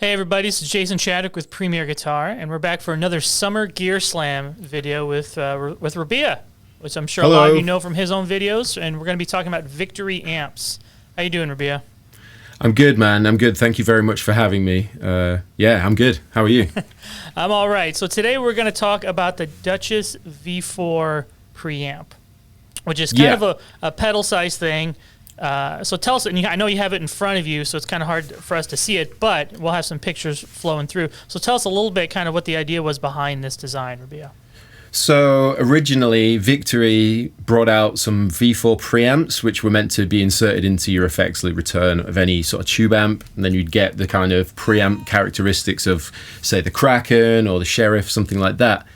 Hey everybody, this is Jason Chadwick with Premier Guitar, and we're back for another Summer Gear Slam video with Rabea, which I'm sure a lot of you know from his own videos, and we're going to be talking about Victory amps. How you doing, Rabea? I'm good, man. I'm good. Thank you very much for having me. Yeah, I'm good. How are you? I'm all right. So today we're going to talk about the Duchess V4 preamp, which is kind of a pedal-sized thing. So tell us, and I know you have it in front of you, so it's kind of hard for us to see it, but we'll have some pictures flowing through. So tell us a little bit kind of what the idea was behind this design, Rabea. So originally, Victory brought out some V4 preamps, which were meant to be inserted into your effects loop return of any sort of tube amp, and then you'd get the kind of preamp characteristics of, say, the Kraken or the Sheriff, something like that.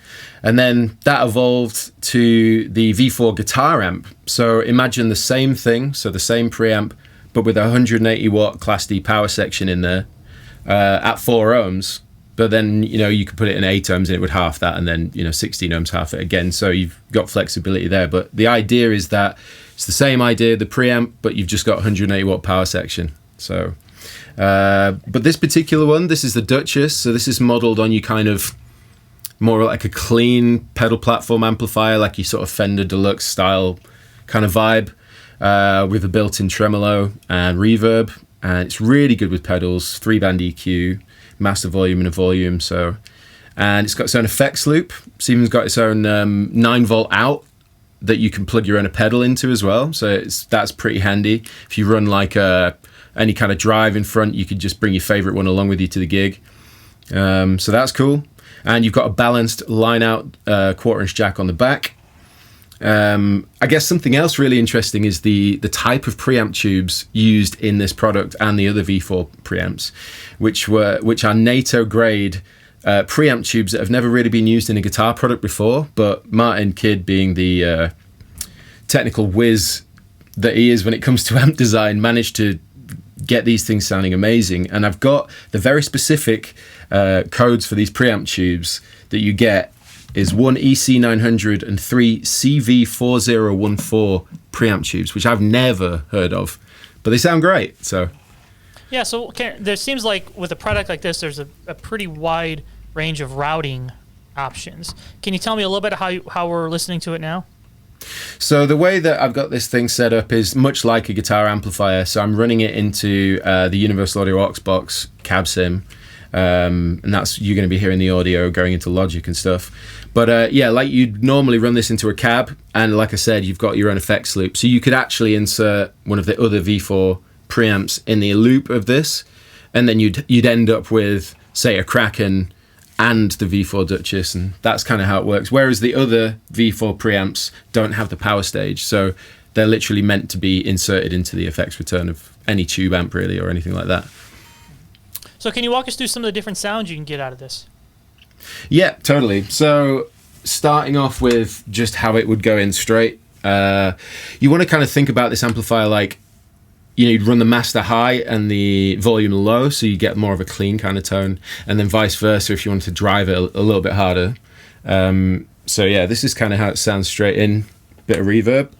And then that evolved to the V4 guitar amp. So imagine the same thing, so the same preamp, but with a 180 watt Class D power section in there at 4 ohms. But then, you could put it in 8 ohms and it would half that, and then, 16 ohms half it again. So you've got flexibility there. But the idea is that it's the same idea, the preamp, but you've just got 180 watt power section. So, but this particular one, this is the Duchess. So this is modeled on you kind of more like a clean pedal platform amplifier, like your sort of Fender Deluxe style kind of vibe, with a built-in tremolo and reverb. And it's really good with pedals, 3-band EQ, master volume and a volume. So, and it's got its own effects loop. It's even got its own 9-volt out that you can plug your own pedal into as well. So that's pretty handy. If you run like any kind of drive in front, you could just bring your favorite one along with you to the gig. So that's cool. And you've got a balanced line-out quarter-inch jack on the back. I guess something else really interesting is the type of preamp tubes used in this product and the other V4 preamps, which are NATO-grade preamp tubes that have never really been used in a guitar product before. But Martin Kidd, being the technical whiz that he is when it comes to amp design, managed to get these things sounding amazing. And I've got the very specific codes for these preamp tubes that you get is 1 EC900 and 3 CV4014 preamp tubes, which I've never heard of, but they sound great. So yeah, so there seems like with a product like this, there's a pretty wide range of routing options. Can you tell me a little bit how we're listening to it now? So the way that I've got this thing set up is much like a guitar amplifier. So I'm running it into the Universal Audio aux box cab sim, and that's, you're going to be hearing the audio going into Logic and stuff. But yeah, like you'd normally run this into a cab, and like I said, you've got your own effects loop. So you could actually insert one of the other V4 preamps in the loop of this, and then you'd end up with, say, a Kraken and the V4 Duchess, and that's kind of how it works. Whereas the other V4 preamps don't have the power stage, so they're literally meant to be inserted into the effects return of any tube amp, really, or anything like that. So can you walk us through some of the different sounds you can get out of this? Yeah, totally. So starting off with just how it would go in straight, you want to kind of think about this amplifier like, you'd run the master high and the volume low, so you get more of a clean kind of tone, and then vice versa if you want to drive it a little bit harder. So yeah, this is kind of how it sounds straight in. Bit of reverb.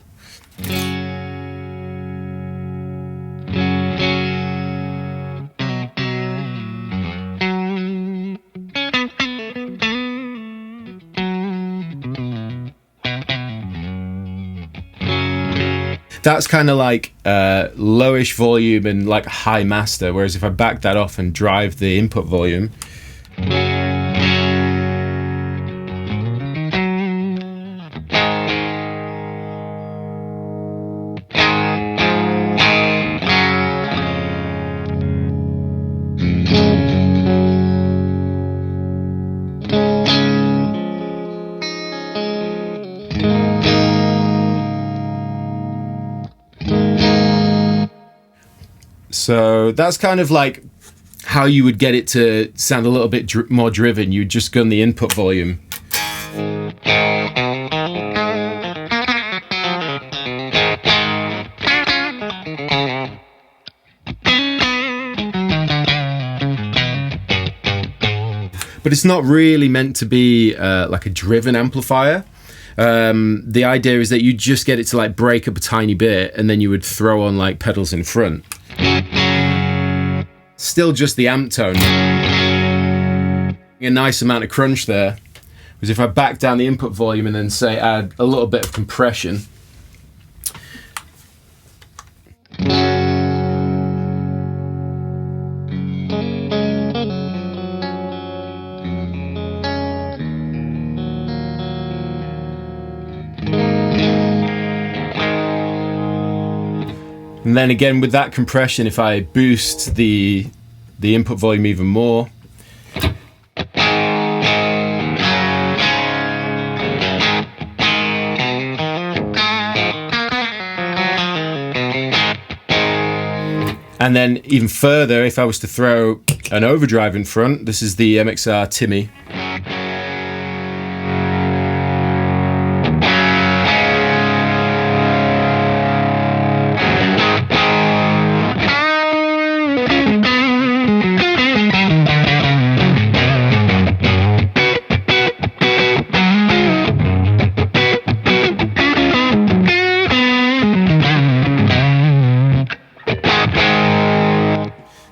That's kind of like lowish volume and like high master, whereas if I back that off and drive the input volume, so that's kind of like how you would get it to sound a little bit more driven. You'd just gun the input volume. But it's not really meant to be like a driven amplifier. The idea is that you just get it to like break up a tiny bit, and then you would throw on like pedals in front. Still just the amp tone. a nice amount of crunch there. Because if I back down the input volume and then say add a little bit of compression, and then again with that compression, if I boost the input volume even more, and then even further, if I was to throw an overdrive in front, this is the MXR Timmy.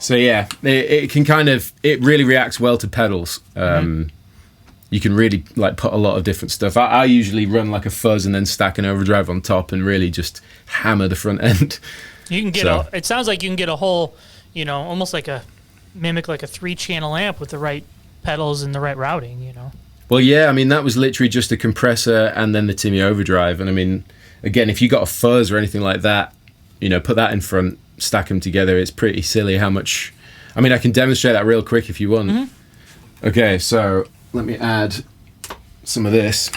So yeah, it can it really reacts well to pedals. You can really like put a lot of different stuff. I usually run like a fuzz and then stack an overdrive on top and really just hammer the front end. You can get it sounds like you can get a whole, almost like mimic like a 3-channel amp with the right pedals and the right routing, Well, yeah, I mean, that was literally just a compressor and then the Timmy overdrive. And I mean, again, if you got a fuzz or anything like that, put that in front, stack them together. It's pretty silly how much. I mean, I can demonstrate that real quick if you want. Mm-hmm. Okay, so let me add some of this.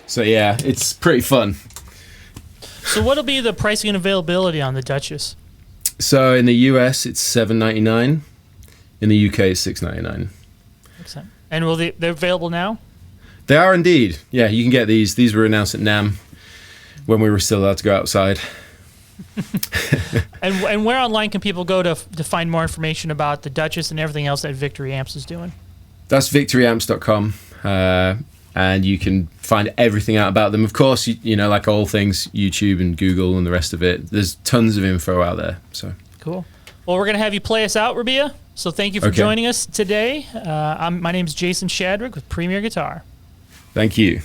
So yeah, it's pretty fun. So what'll be the pricing and availability on the Duchess? So in the US, it's $7.99. In the UK, it's $6.99. Excellent. And they're available now? They are indeed. Yeah, you can get these. These were announced at NAMM when we were still allowed to go outside. And where online can people go to find more information about the Duchess and everything else that Victory Amps is doing? That's victoryamps.com. And you can find everything out about them. Of course, like all things, YouTube and Google and the rest of it. There's tons of info out there. So cool. Well, we're going to have you play us out, Rabea. So thank you for joining us today. My name's Jason Shadrick with Premier Guitar. Thank you.